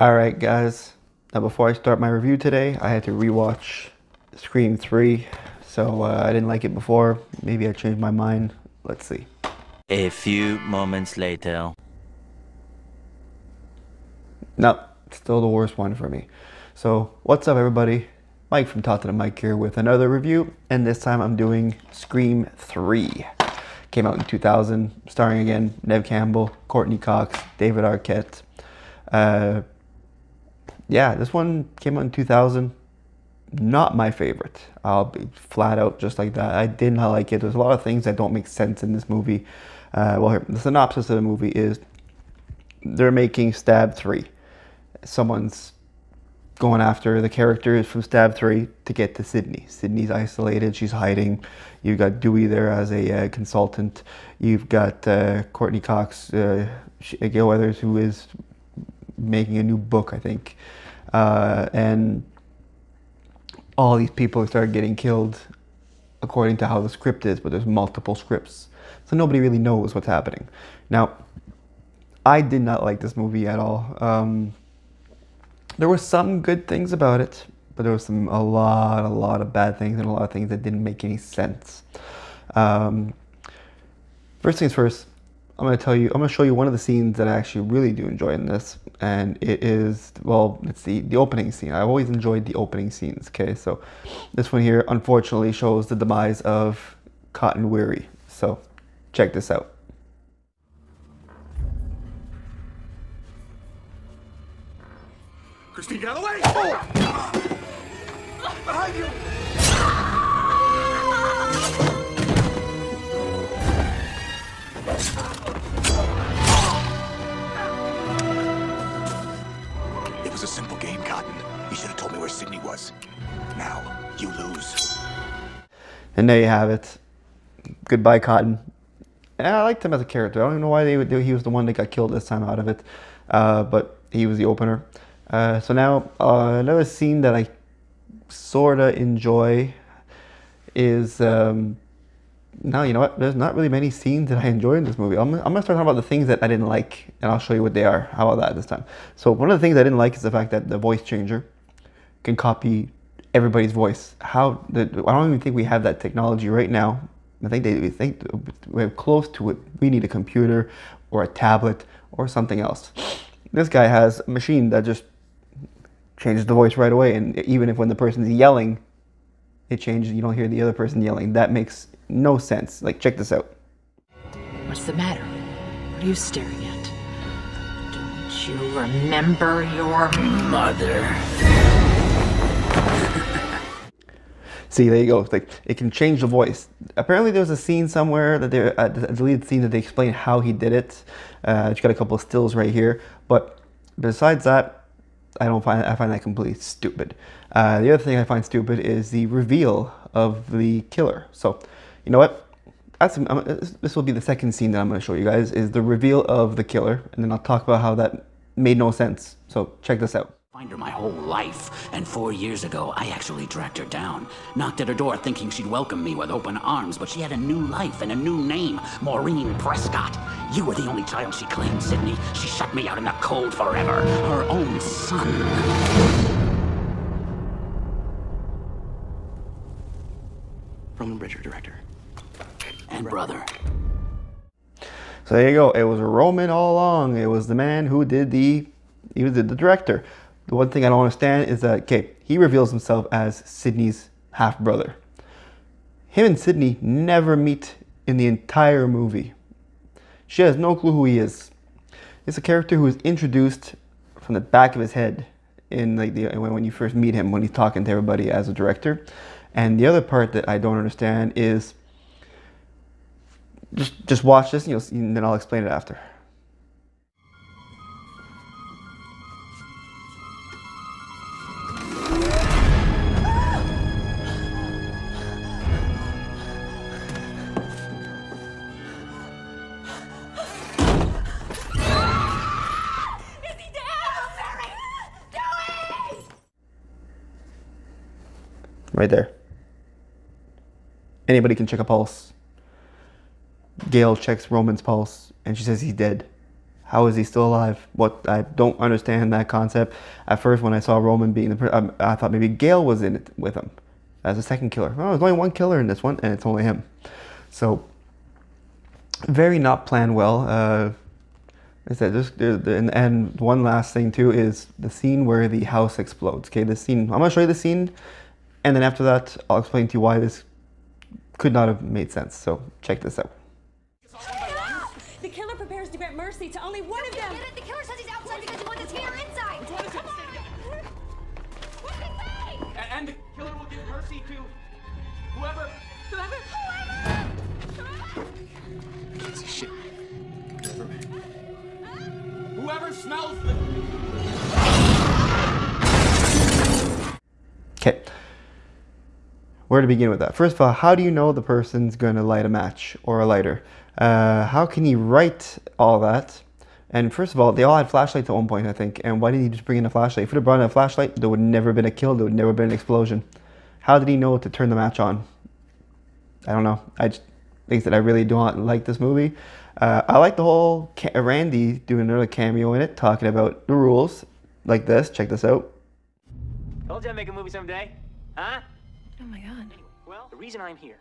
Alright guys, now before I start my review today, I had to rewatch Scream 3. So I didn't like it before. Maybe I changed my mind. Let's see. A few moments later. No, still the worst one for me. So what's up everybody? Mike from Talk to the Mike here with another review, and this time I'm doing Scream 3. Came out in 2000, starring again Neve Campbell, Courtney Cox, David Arquette. Yeah, this one came out in 2000. Not my favorite. I'll be flat out just like that. I did not like it. There's a lot of things that don't make sense in this movie. Well, here, the synopsis of the movie is they're making Stab 3. Someone's going after the characters from Stab 3 to get to Sydney. Sydney's isolated. She's hiding. You've got Dewey there as a consultant. You've got Courtney Cox, Gail Weathers, who is making a new book, I think. And all these people start getting killed according to how the script is, but there's multiple scripts. So nobody really knows what's happening. Now, I did not like this movie at all. There were some good things about it, but there was a lot of bad things and a lot of things that didn't make any sense. First things first, I'm going to show you one of the scenes that I actually really do enjoy in this, and it is, well, it's the opening scene. I've always enjoyed the opening scenes, okay? So this one here, unfortunately, shows the demise of Cotton Weary. So check this out. Christine Galloway! Oh! Behind you! It was a simple game, Cotton. You should have told me where Sydney was. Now, you lose. And there you have it. Goodbye, Cotton. And I liked him as a character. I don't even know why he was the one that got killed this time out of it. But he was the opener. So now, another scene that I sort of enjoy is... now, you know what? There's not really many scenes that I enjoy in this movie. I'm going to start talking about the things that I didn't like, and I'll show you what they are. How about that this time? So one of the things I didn't like is the fact that the voice changer can copy everybody's voice. I don't even think we have that technology right now. I think we're close to it. We need a computer or a tablet or something else. This guy has a machine that just changes the voice right away, and even if when the person's yelling, it changes, you don't hear the other person yelling. That makes no sense. Like, check this out. What's the matter? What are you staring at? Don't you remember your mother? See, there you go. Like, it can change the voice. Apparently, there was a scene somewhere that a deleted scene that they explain how he did it. It's got a couple of stills right here, but besides that, I find that completely stupid. The other thing I find stupid is the reveal of the killer. So, you know what? This will be the second scene that I'm going to show you guys, is the reveal of the killer, and then I'll talk about how that made no sense. So check this out. Find her my whole life, and 4 years ago, I actually tracked her down. Knocked at her door thinking she'd welcome me with open arms, but she had a new life and a new name, Maureen Prescott. You were the only child she claimed, Sydney. She shut me out in the cold forever. Her own son. Roman Bridger, director. And brother. So there you go. It was Roman all along. It was the man who did he was the director. The one thing I don't understand is that, okay, he reveals himself as Sydney's half-brother. Him and Sydney never meet in the entire movie. She has no clue who he is. It's a character who is introduced from the back of his head in like when you first meet him, when he's talking to everybody as a director. And the other part that I don't understand is just watch this and then I'll explain it after. Right there. Anybody can check a pulse. Gail checks Roman's pulse and she says he's dead. How is he still alive? What, I don't understand that concept. At first, when I saw Roman being the I thought maybe Gale was in it with him as a second killer. Oh, there's only one killer in this one, and it's only him. So, very not planned well. I said, and one last thing too is the scene where the house explodes. Okay, this scene, I'm gonna show you the scene, and then after that, I'll explain to you why this could not have made sense. So, check this out. The killer prepares to grant mercy to only one of them. Get it? The killer says he's outside because he wants us here inside. Come on. What's he saying? And the killer will give mercy to whoever. Piece of shit. Whoever smells the. Okay. Where to begin with that? First of all, how do you know the person's going to light a match or a lighter? How can he write all that? And first of all, they all had flashlights at one point, I think. And why didn't he just bring in a flashlight? If he would have brought in a flashlight, there would never have been a kill. There would never have been an explosion. How did he know to turn the match on? I don't know. I just think that I really don't like this movie. I like the whole Randy doing another cameo in it, talking about the rules like this. Check this out. Told you I'd make a movie someday. Huh? Oh my god. Anyway, well, the reason I'm here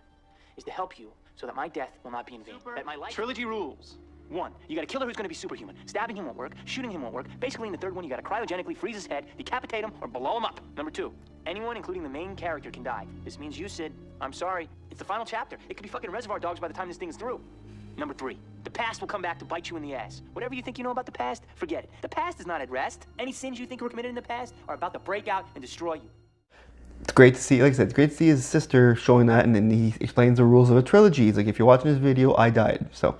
is to help you so that my death will not be in vain. That my life... Trilogy rules. 1, you got a killer who's going to be superhuman. Stabbing him won't work. Shooting him won't work. Basically, in the third one, you got to cryogenically freeze his head, decapitate him, or blow him up. Number 2, anyone, including the main character, can die. This means you, Sid. I'm sorry. It's the final chapter. It could be fucking Reservoir Dogs by the time this thing is through. Number 3, the past will come back to bite you in the ass. Whatever you think you know about the past, forget it. The past is not at rest. Any sins you think were committed in the past are about to break out and destroy you. It's great to see, like I said, it's great to see his sister showing that, and then he explains the rules of a trilogy. He's like, if you're watching this video, I died. So,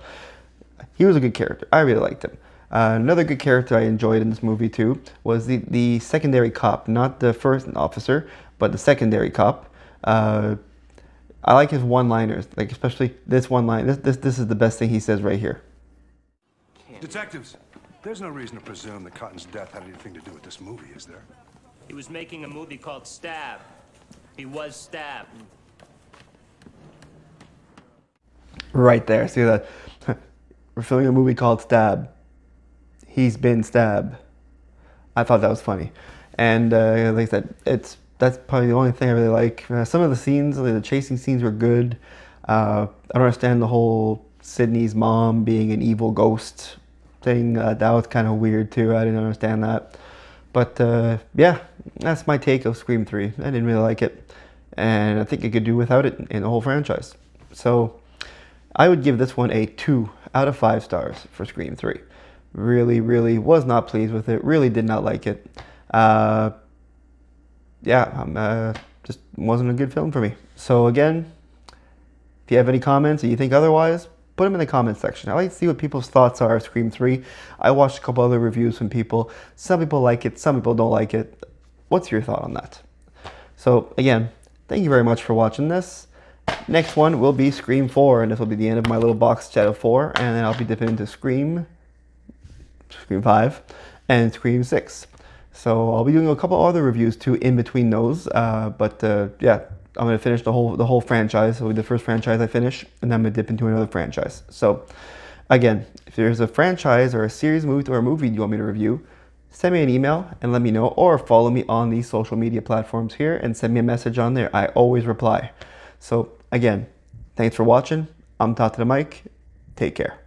he was a good character. I really liked him. Another good character I enjoyed in this movie too was the secondary cop, not the first officer, but the secondary cop. I like his one-liners, like especially this one line. This is the best thing he says right here. Detectives, there's no reason to presume that Cotton's death had anything to do with this movie, is there? He was making a movie called Stab. He was stabbed. Right there, see that? We're filming a movie called Stab. He's been stabbed. I thought that was funny. And like I said, that's probably the only thing I really like. Some of the scenes, like the chasing scenes were good. I don't understand the whole Sydney's mom being an evil ghost thing. That was kind of weird too. I didn't understand that. But yeah, that's my take of Scream 3. I didn't really like it. And I think I could do without it in the whole franchise. So I would give this one a 2 out of 5 stars for Scream 3. Really, really was not pleased with it. Really did not like it. Yeah, just wasn't a good film for me. So again, if you have any comments or you think otherwise, put them in the comments section. I like to see what people's thoughts are of Scream 3. I watched a couple other reviews from people. Some people like it, some people don't like it. What's your thought on that? So again, thank you very much for watching this. Next one will be Scream 4, and this will be the end of my little box set of 4, and then I'll be dipping into Scream 5, and Scream 6. So I'll be doing a couple other reviews too in between those, yeah, I'm going to finish the whole franchise. It'll be the first franchise I finish, and then I'm going to dip into another franchise. So again, if there's a franchise or a series movie or a movie you want me to review, send me an email and let me know, or follow me on these social media platforms here and send me a message on there. I always reply. So again, thanks for watching. I'm Tata the Mike. Take care.